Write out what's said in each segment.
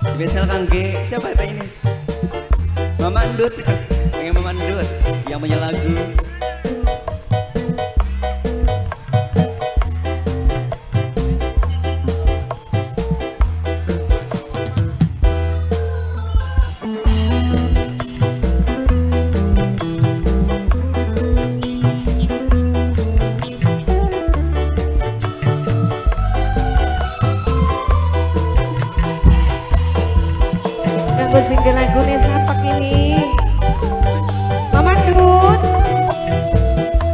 Spesial kangge siapa itu ini? Mama Andut. Pengen Mama Andut yang punya lagu. Single lagunya siapa ini? Mama Dut,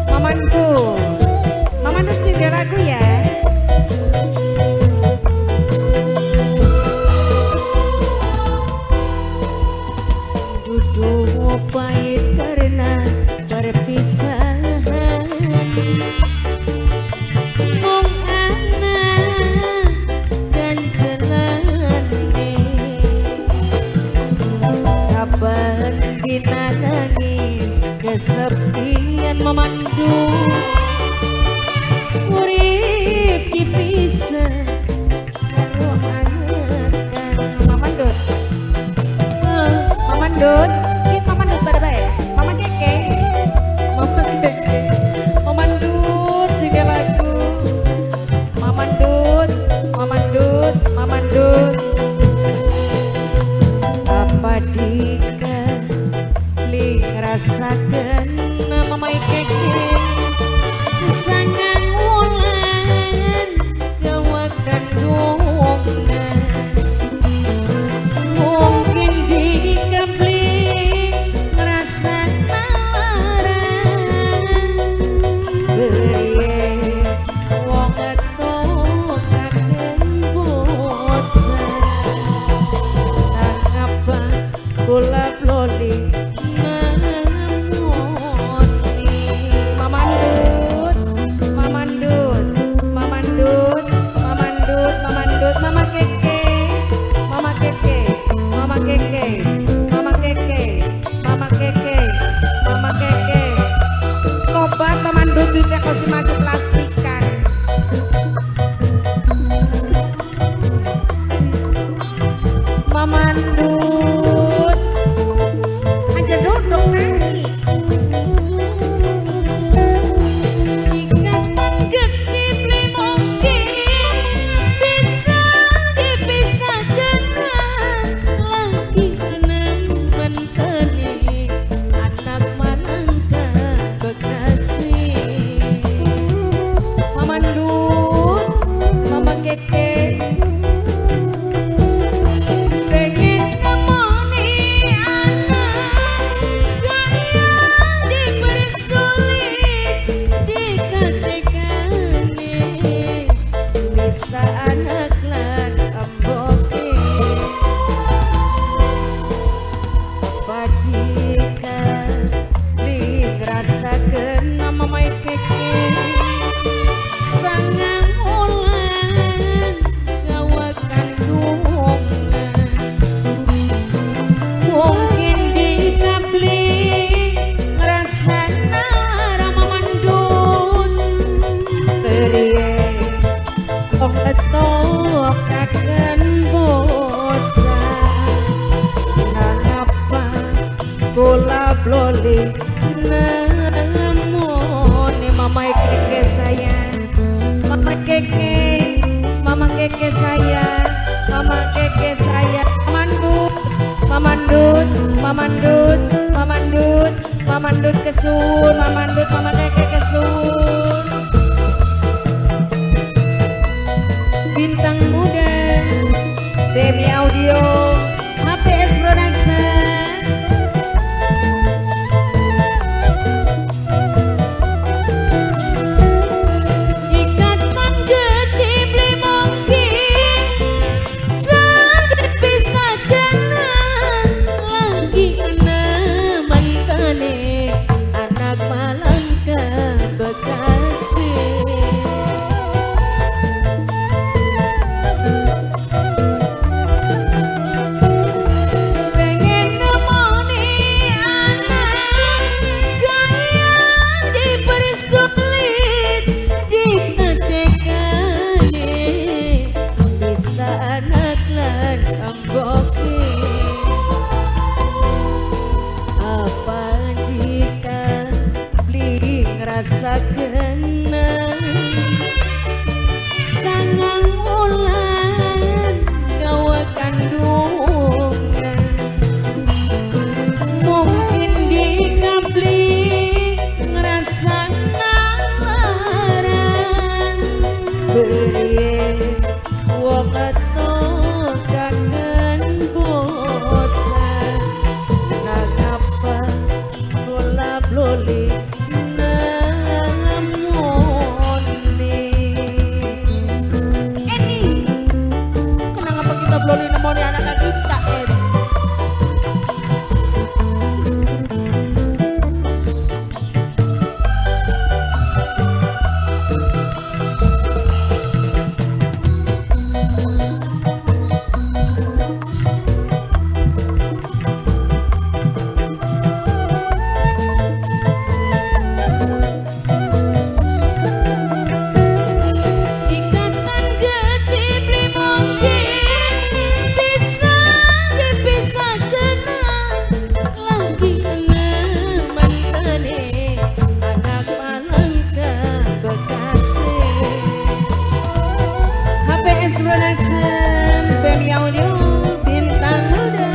Mama Dut, Mama Dut single lagu ya. Duduk pahit karena perpisahan. Kita nangis kesepian memandu urip dipisah karo anak Mamandut. Mamandut, ki Mamandut pada bae. Mama Keke. Mama Keke. Mamandut single lagu. Mamandut, Mamandut, Mamandut. Apa dika rasakan Mama Keke sangang wulan gawakan dongan mungkin dikabling ngerasak nawaran beriye wong etokaken bocah nang apa kula ploli Mama Keke, Mama Keke, Mama Keke, Mama Keke, Mama Keke, Mama Keke. Tobat Mamandut duitnya kok masih plastikan. Mamandut, aja duduk nanti. Bola bloli namun Mama Keke sayang, Mama Keke, Mama Keke sayang, Mama Keke sayang. Mamandut, Mamandut, Mamandut, Mamandut, Mamandut kesun, Mamandut, Mama Keke kesun. Bintang muda Demi Audio HPS Production. Kakak Gita Ikatan gede beli mungkin bisa dipisahkan lagi mantane anak palangka bekasih HPS Production Femi Audio bintang muda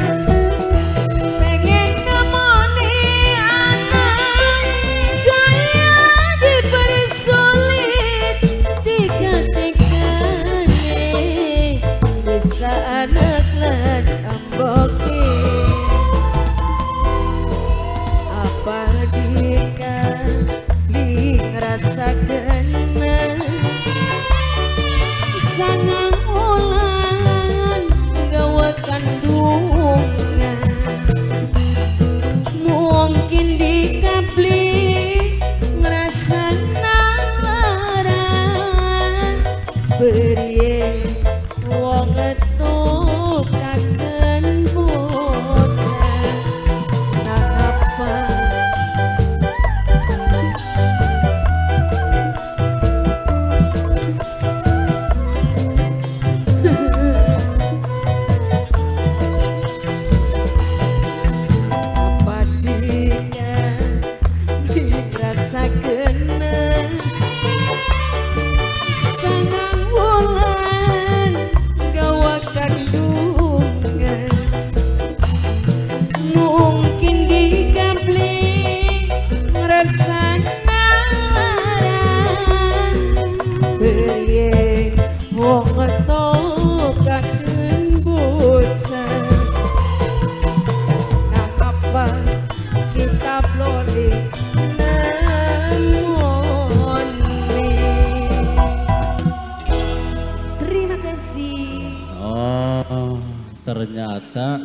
pengen nemoni anak gaya diberi sulit digantikan bisa anak lan amboke apa dika li ngerasakan sangang ulang gawa kandungan mungkin dikapli ngerasa naran beri wong ngetukaken bocah nangapa apa dika dirasakan sangang wulan gawa kandungan mungkin dikapli ngerasa naran beri wong ngetokaken bocah apa kita boleh nemoni. Terima kasih. Oh, ternyata